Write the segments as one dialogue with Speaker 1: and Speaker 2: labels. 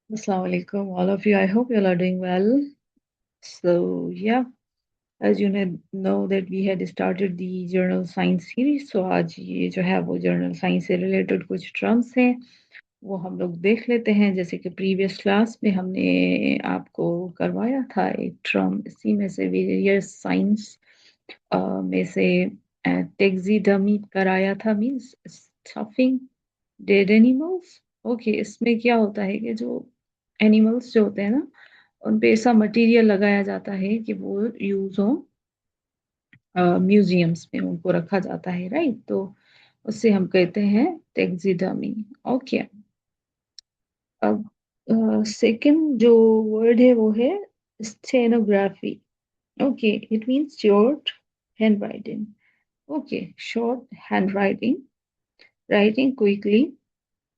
Speaker 1: Assalamu alaikum, all of you. I hope you all are doing well. So, yeah, as you know that we had started the journal science series. So आज ये जो है वो journal science से related कुछ terms हैं वो हम लोग देख लेते हैं। जैसे कि previous class में हमने आपको करवाया था एक term, इसी में से various science में से taxidermy कराया था, means stuffing dead animals. Okay, इसमें क्या होता है कि जो एनिमल्स जो होते हैं ना, उन पे ऐसा मटेरियल लगाया जाता है कि वो यूज हो, म्यूजियम्स में उनको रखा जाता है, राइट। तो उससे हम कहते हैं टेक्सिडर्मी। ओके, अब सेकंड जो वर्ड है वो है stenography. Okay, it means short hand writing. Okay, short hand writing, writing quickly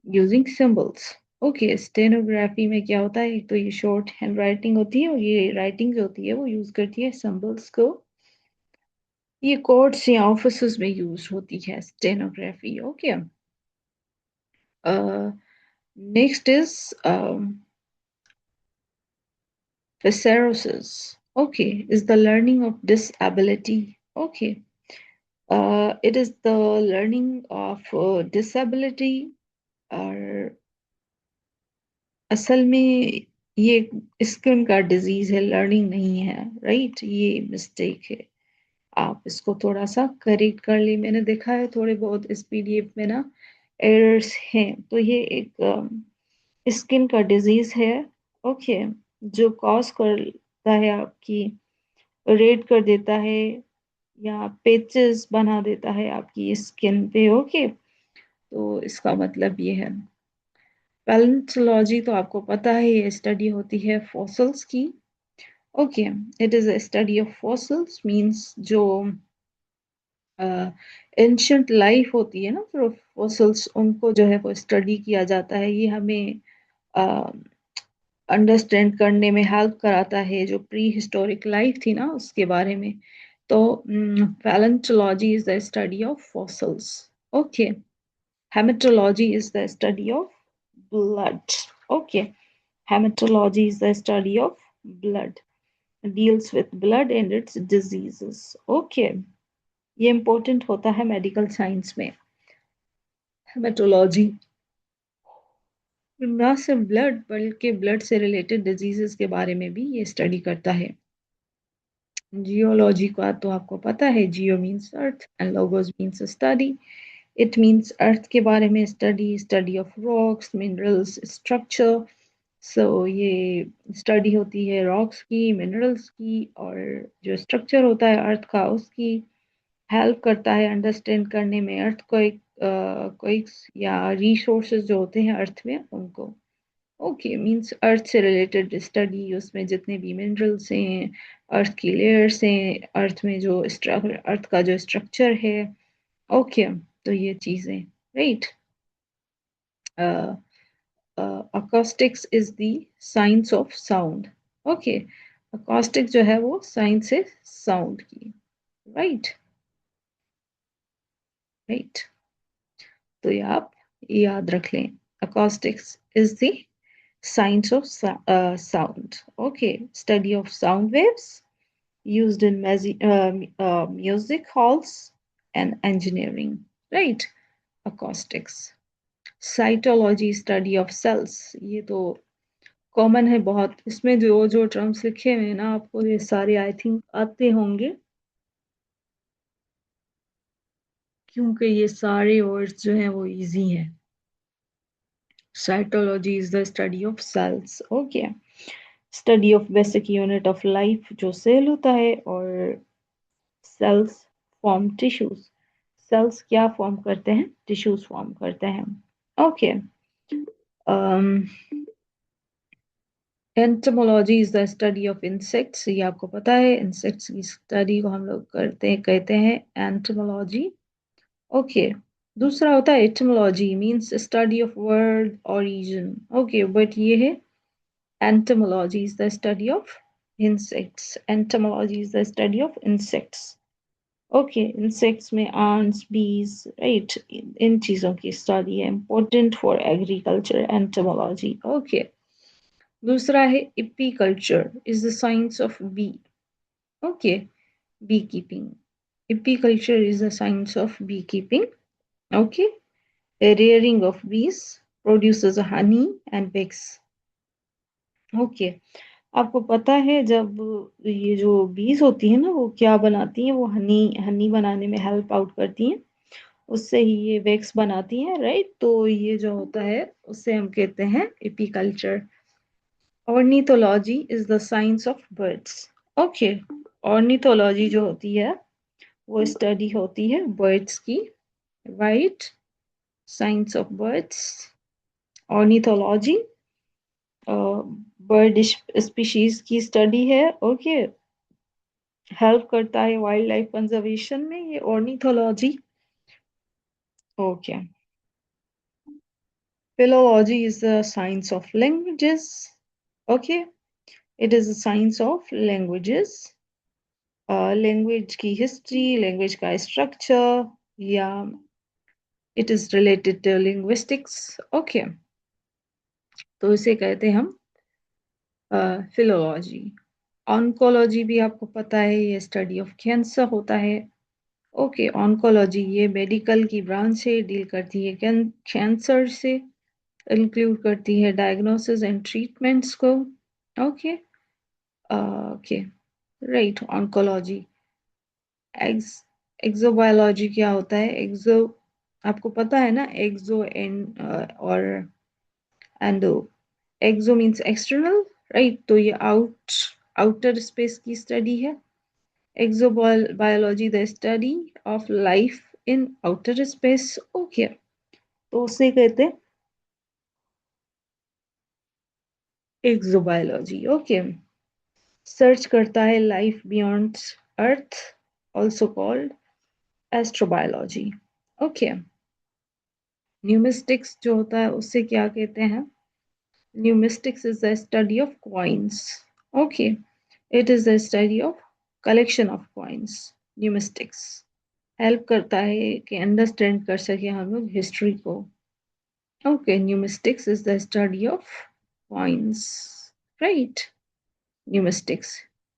Speaker 1: using symbols. Okay, stenography में क्या होता है, एक तो ये शॉर्ट हैंड राइटिंग होती है और ये राइटिंग जो होती है वो यूज करती है सिंबल्स को। ये कोर्ट्स या ऑफिस में यूज होती है stenography. Okay, next is thesaurus. Okay, is the learning of disability. Okay, it is the learning of disability, और असल में ये स्किन का डिजीज है, लर्निंग नहीं है, राइट। ये मिस्टेक है, आप इसको थोड़ा सा करेक्ट कर ली। मैंने देखा है थोड़े बहुत इस पीडीएफ में ना एरर्स हैं, तो ये एक स्किन का डिजीज है। ओके, जो कॉज करता है आपकी, रेड कर देता है या पेचेस बना देता है आपकी स्किन पे। ओके, तो इसका मतलब ये है। पैलेंटोलॉजी तो आपको पता है, ये स्टडी होती है फॉसिल्स की। Okay, it is a study of fossils, means जो एंशंट लाइफ होती है ना, फिर फॉसिल्स उनको जो है वो स्टडी किया जाता है। ये हमें अंडरस्टैंड करने में हेल्प कराता है जो प्री हिस्टोरिक लाइफ थी ना उसके बारे में। तो palaeontology is the study of fossils. Okay, haematology is the study of blood. Okay, hematology is the study of blood, deals with blood and its diseases. Okay, ये important होता है medical science में। हेमेटोलॉजी ना सिर्फ blood बल्कि blood से related diseases के बारे में भी ये स्टडी करता है। जियोलॉजी का तो आपको पता है, geo means earth and logos means study. It means earth के बारे में study, study of rocks, minerals, structure. So ये स्टडी होती है रॉक्स की, मिनरल्स की, और जो स्ट्रक्चर होता है अर्थ का उसकी हेल्प करता है अंडरस्टैंड करने में अर्थ को एक कोई या रिसोर्सेज जो होते हैं अर्थ में उनको। ओके, मींस अर्थ से रिलेटेड स्टडी, उसमें जितने भी मिनरल्स हैं, अर्थ की लेयर्स हैं, अर्थ में जो अर्थ का जो स्ट्रक्चर है। ओके, तो ये चीज़ें, right. acoustics is the science of sound. Okay, acoustic जो है वो साइंस है साउंड की, राइट। राइट, तो ये आप याद रख लें, acoustics is the science of sound. Okay, study of sound waves used in music halls and engineering, right? Acoustics. Cytology, study of cells, ये तो कॉमन है बहुत। इसमें जो जो टर्म्स लिखे हुए हैं ना, आपको ये सारे आई थिंक आते होंगे, क्योंकि ये सारे वर्ड्स जो हैं वो इजी हैं। Cytology is the study of cells. Okay, study of basic unit of life जो सेल होता है, और सेल्स फॉर्म टिश्यूज। सेल्स क्या फॉर्म करते हैं, टिश्यूज फॉर्म करते हैं। Okay, entomology is the study of insects. ये आपको पता है, इंसेक्ट्स की स्टडी को हम लोग करते हैं, कहते हैं एंटोमोलॉजी। ओके, दूसरा होता है etymology, means study of word origin. Okay, but ये है entomology is the study of insects. Entomology is the study of insects. Okay, insects में आंट्स, बीज, राइट, इन चीज़ों की स्टडी है, important for agriculture entomology. Okay, दूसरा है apiculture is the science of bee. Okay, beekeeping. Apiculture is the science of beekeeping. Okay, rearing of bees produces honey and wax। Okay, आपको पता है जब ये जो बीज होती है ना वो क्या बनाती हैं, वो हनी हनी बनाने में हेल्प आउट करती हैं, उससे ही ये वैक्स बनाती हैं, राइट। तो ये जो होता है उससे हम कहते हैं apiculture. Ornithology is the science of birds. Okay, ornithology जो होती है वो स्टडी होती है बर्ड्स की, right. Science of birds, ornithology bird species की स्टडी है। ओके, हेल्प करता है वाइल्ड लाइफ कंजर्वेशन में ये ornithology. Okay, philology is the science of languages। Okay, it is the science of languages, language की history, language का structure, या it is related to linguistics। Okay, तो इसे कहते हैं हम philology। ऑन्कोलॉजी भी आपको पता है, ये स्टडी ऑफ कैंसर होता है। ओके, ऑन्कोलॉजी ये मेडिकल की ब्रांच से डील करती है कैंसर से, इंक्लूड करती है डायग्नोसिस एंड ट्रीटमेंट्स को। Okay, okay, right. Oncology. X exobiology क्या होता है? एक्सो आपको पता है ना, एक्सो एंड और एंडो। एक्सो मीन्स एक्सटर्नल, राइट। तो ये आउटर स्पेस की स्टडी है। Exobiology the study of life in outer space. Okay, तो उसे कहते हैं एक्सोबायोलॉजी। ओके, सर्च करता है life beyond earth, also called astrobiology. Okay, numismatics जो होता है उससे क्या कहते हैं? Numismatics is the study of coins. Okay, it is the study of collection of coins. Numismatics help करता है कि अंडरस्टैंड कर सके हम लोग हिस्ट्री को। Okay, numismatics is the study of coins, right. Pneumatics.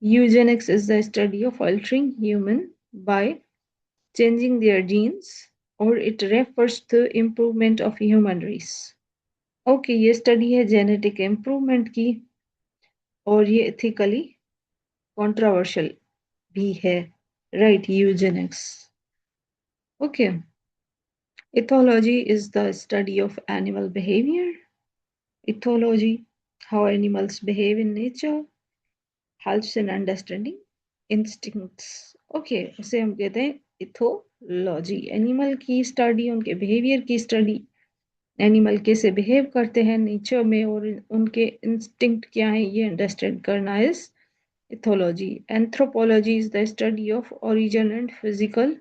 Speaker 1: Eugenics is the study of altering human by changing their genes, or it refers to improvement of human race। Okay, ये study है genetic improvement की, और ये ethically controversial भी है, right. Eugenix. Okay, ethology is the study of animal behaviour. Ethology, how animals behave in nature, helps in understanding instincts। Okay, उसे हम कहते हैं इथोलॉजी। एनिमल की स्टडी, उनके बिहेवियर की स्टडी, एनिमल कैसे बिहेव करते हैं नेचर में और उनके इंस्टिंक्ट क्या है ये अंडरस्टैंड करना is ethology. Anthropology is the study of origin and physical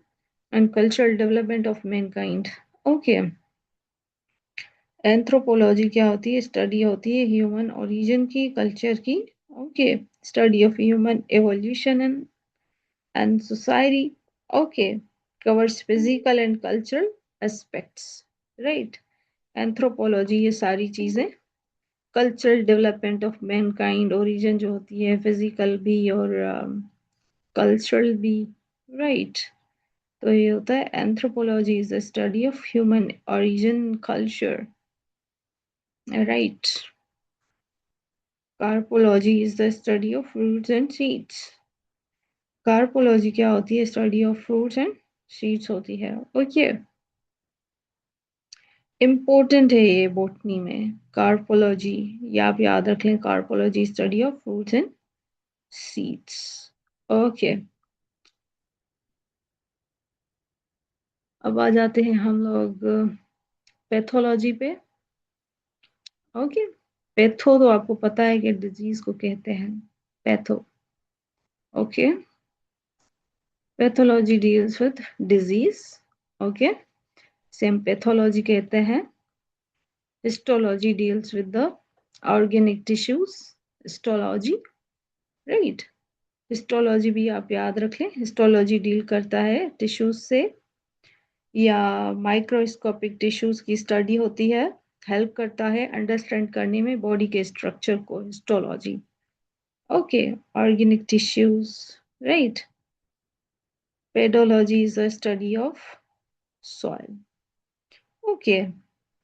Speaker 1: and cultural development of Mankind. Okay, anthropology क्या होती है? स्टडी होती है ह्यूमन ओरिजिन की, कल्चर की। Okay, study of human evolution and society। Okay, covers physical and cultural aspects, right। anthropology ये सारी चीजें, cultural development of mankind, origin जो होती है physical भी और cultural भी, right। तो ये होता है anthropology is the study of human origin, culture, right। carpology is the study of fruits and seeds। कार्पोलॉजी क्या होती है? Study of fruits and seeds होती है। ओके, इम्पोर्टेंट है ये बोटनी में, कार्पोलॉजी। ये आप याद रख लें, carpology study of fruits and seeds. Okay, अब आ जाते हैं हम लोग पैथोलॉजी पे। ओके, पैथो तो आपको पता है कि डिजीज को कहते हैं patho. Okay, pathology deals with disease. Okay, same pathology कहते हैं। Histology deals with the organic tissues, histology, right. Histology भी आप याद रख लें, हिस्टोलॉजी डील करता है टिश्यूज से, या माइक्रोस्कोपिक टिश्यूज की स्टडी होती है हेल्प करता है अंडरस्टैंड करने में बॉडी के स्ट्रक्चर को, histology. Okay, organic tissues, right. Pedology is the study of soil. Okay,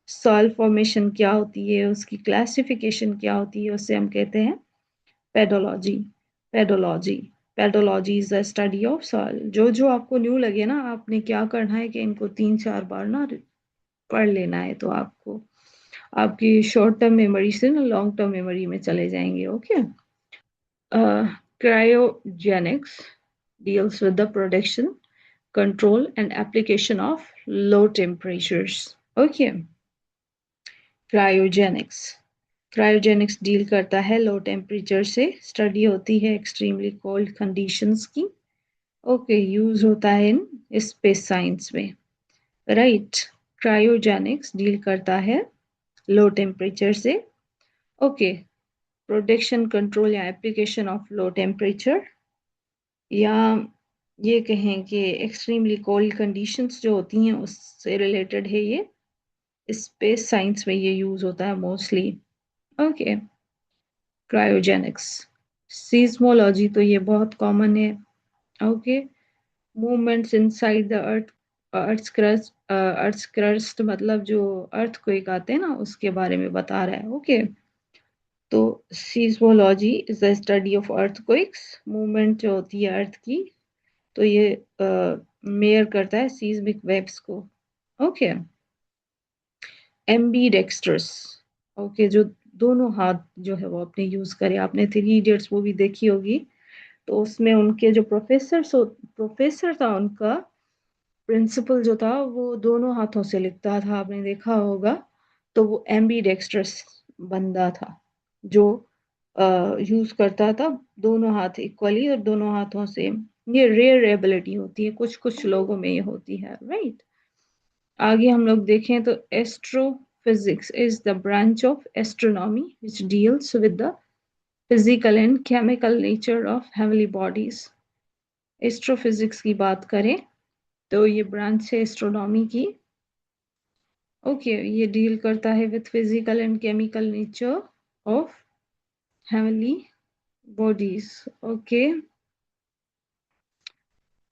Speaker 1: soil formation क्या होती है, उसकी क्लासिफिकेशन क्या होती है, उसे हम कहते हैं pedology. Pedology, pedology is the study of soil. जो जो आपको न्यू लगे ना, आपने क्या करना है कि इनको 3-4 बार ना पढ़ लेना है, तो आपको आपकी शॉर्ट टर्म मेमोरी से ना लॉन्ग टर्म मेमोरी में चले जाएंगे। Okay, cryogenics deals with the production, control and application of low temperatures. Okay, cryogenics, cryogenics deal करता है लो टेम्परेचर से, स्टडी होती है एक्सट्रीमली कोल्ड कंडीशंस की। ओके, यूज होता है इन स्पेस साइंस में, राइट। क्रायोजेनिक्स डील करता है लो टेम्परेचर से। ओके, प्रोडक्शन, कंट्रोल या एप्लीकेशन ऑफ लो टेम्परेचर, या ये कहें कि एक्सट्रीमली कोल्ड कंडीशंस जो होती हैं उससे रिलेटेड है ये, स्पेस साइंस में ये यूज होता है मोस्टली। Okay, cryogenics. सीस्मोलॉजी तो ये बहुत कॉमन है। Okay, movements inside the earth, earth crust मतलब जो अर्थ क्वेक आते हैं ना, उसके बारे में बता रहा है। ओके, तो seismology is the study of earthquakes, movement जो होती है अर्थ की, तो ये मेयर करता है सीस्मिक वेव्स को। ओके, एम्बीडेक्स्ट्रस, ओके, जो दोनों हाथ जो है वो अपने यूज करे। आपने 3 इडियट्स मूवी देखी होगी, तो उसमें उनके जो प्रोफेसर था, उनका प्रिंसिपल जो था वो दोनों हाथों से लिखता था, आपने देखा होगा। तो वो एम्बीडेक्स्ट्रस बंदा था, जो यूज करता था दोनों हाथ इक्वली और दोनों हाथों से। ये रेयर एबिलिटी होती है, कुछ कुछ लोगों में ये होती है, राइट। आगे हम लोग देखें तो astrophysics is the branch of astronomy which deals with the physical and chemical nature of heavenly bodies. Astrophysics की बात करें तो ये ब्रांच है एस्ट्रोनॉमी की। ओके, ये डील करता है with physical and chemical nature of heavenly bodies. Okay,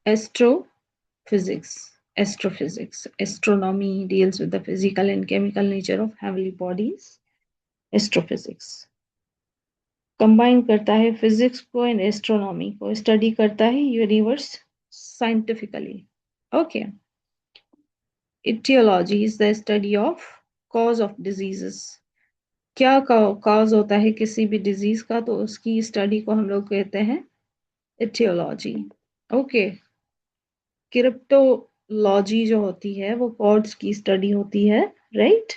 Speaker 1: astrophysics, astrophysics, astronomy deals with the physical and chemical nature of heavenly bodies. Astrophysics combine करता है फिजिक्स को एंड एस्ट्रोनॉमी को, study करता है universe scientifically. Okay, etiology is the study of cause of diseases. क्या cause होता है किसी भी डिजीज का, तो उसकी स्टडी को हम लोग कहते हैं इटियोलॉजी। ओके, क्रिप्टोलॉजी जो होती है वो कोड्स की स्टडी होती है, right.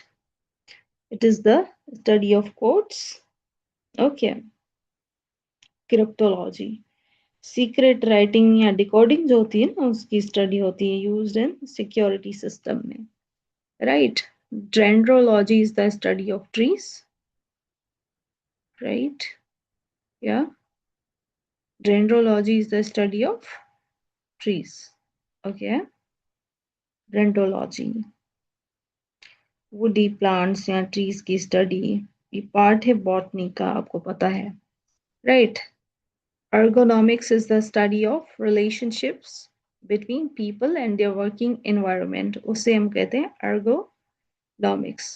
Speaker 1: It is the study of codes. Okay, cryptology secret writing या डिकोडिंग जो होती है ना, उसकी स्टडी होती है, यूज्ड इन सिक्योरिटी सिस्टम में, right. Dendrology is the study of trees, right, या dendrology is the study of trees. Okay, dendrology woody plants या ट्रीज की स्टडी, ये पार्ट है बॉटनी का, आपको पता है, right. Ergonomics is the study of relationships between people and their working environment, उसे हम कहते हैं ergonomics.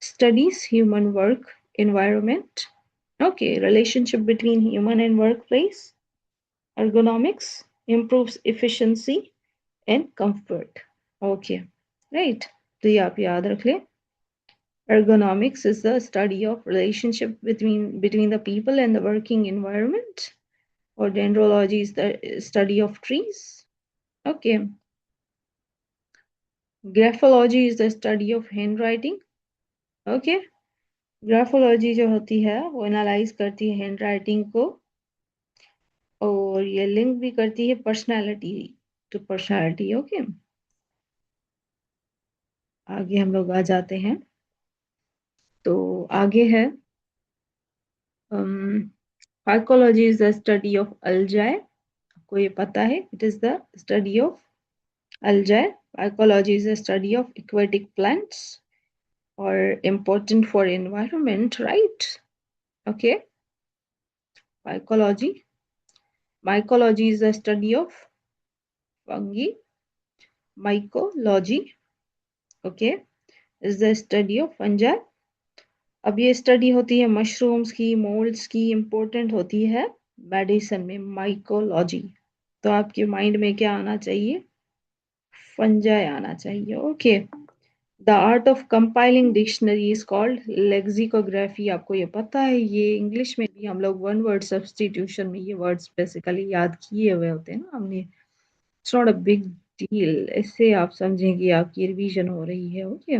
Speaker 1: Studies human work environment. Okay, relationship between human and workplace. Ergonomics improves efficiency and comfort. Okay, right. तो ये आप याद रख लें। Ergonomics is the study of relationship between the people and the working environment. Or dendrology is the study of trees. Okay. Graphology is the study of handwriting. Okay. Graphology जो होती है वो एनालाइज करती है हैंडराइटिंग को, और ये link भी करती है पर्सनालिटी टू पर्सनालिटी। ओके, आगे हम लोग आ जाते हैं, तो आगे है phycology is the study of algae. आपको ये पता है, it is the study of algae. Phycology is the study of aquatic plants. or important for environment, right? Okay. Mycology. Mycology is the study of fungi. Mycology, okay, is the study of fungi. अब ये study होती है mushrooms की, moulds की, important होती है medicine में mycology. तो आपके माइंड में क्या आना चाहिए? फंजाई आना चाहिए। Okay. The art of compiling dictionary is called lexicography. आपको ये पता है, ये इंग्लिश में भी हम लोग वन वर्ड सब्सटीट्यूशन में ये वर्ड्स बेसिकली याद किए हुए होते हैं ना हमने। It's not a big deal, इससे आप समझेंगे आपकी रिवीजन हो रही है। Okay.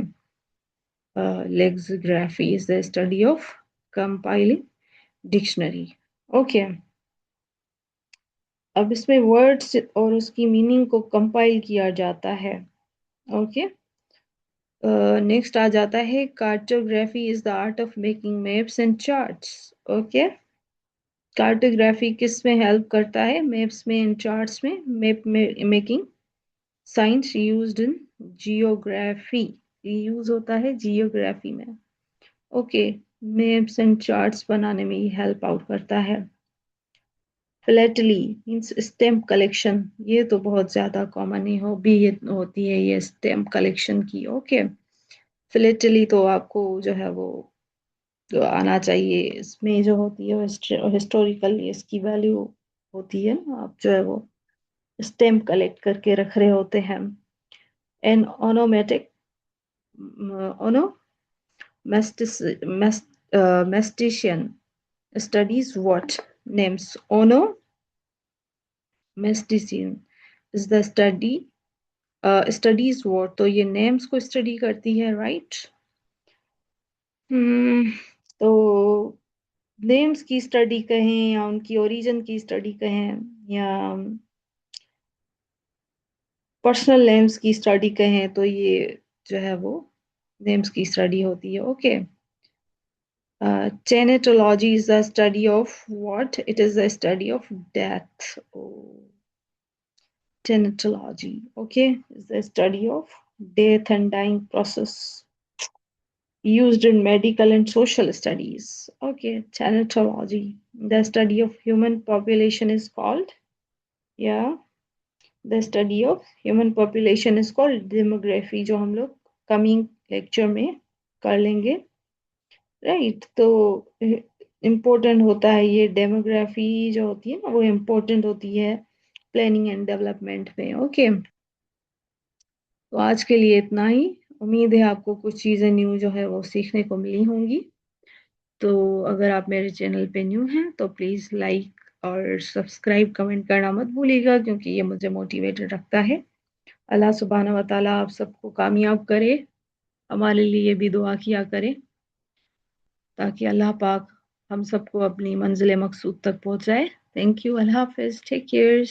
Speaker 1: Lexicography is the study of compiling dictionary. Okay. अब इसमें वर्ड्स और उसकी मीनिंग को कंपाइल किया जाता है। ओके। नेक्स्ट आ जाता है cartography is the art of making maps and charts. Okay. Cartography किस में हेल्प करता है? मैप्स में एंड चार्ट्स में। मैप में making science used in geography, use होता है जियोग्राफी में। ओके। मैप्स एंड चार्ट्स बनाने में ये हेल्प आउट करता है। फिलेटली मीन्स स्टैम्प कलेक्शन, ये तो बहुत ज्यादा कॉमन ही हो भी होती है ये स्टैम्प कलेक्शन की। ओके। फिलेटली तो आपको जो है वो तो आना चाहिए। इसमें जो होती है वो हिस्टोरिकल इसकी वैल्यू होती है ना, आप जो है वो स्टैम्प कलेक्ट करके रख रहे होते हैं। An onomastic Mestician studies what? Names. Onomastician is the study studies what? तो ये names को study करती है, right? hmm, तो names की study कहें या उनकी origin की study कहें या personal names की study कहें, तो ये जो है वो names की study होती है। Okay. Thanatology is the study of what? It is the study of death. Oh, thanatology, okay, is the study of death and dying process used in medical and social studies. Okay, thanatology. The study of human population is called, yeah, the study of human population is called demography, जो हम लोग coming lecture में कर लेंगे। Right. तो important होता है ये डेमोग्राफी जो होती है ना, वो इम्पोर्टेंट होती है प्लानिंग एंड डेवलपमेंट में। ओके। तो आज के लिए इतना ही। उम्मीद है आपको कुछ चीज़ें न्यू जो है वो सीखने को मिली होंगी। तो अगर आप मेरे चैनल पे न्यू हैं तो प्लीज़ लाइक और सब्सक्राइब कमेंट करना मत भूलिएगा, क्योंकि ये मुझे मोटिवेटेड रखता है। अल्लाह सुब्हानहू व तआला आप सबको कामयाब करे, हमारे लिए भी दुआ किया करे ताकि अल्लाह पाक हम सबको अपनी मंजिल मकसूद तक पहुंचाए। Thank you. अल्लाह हाफिज। Take care.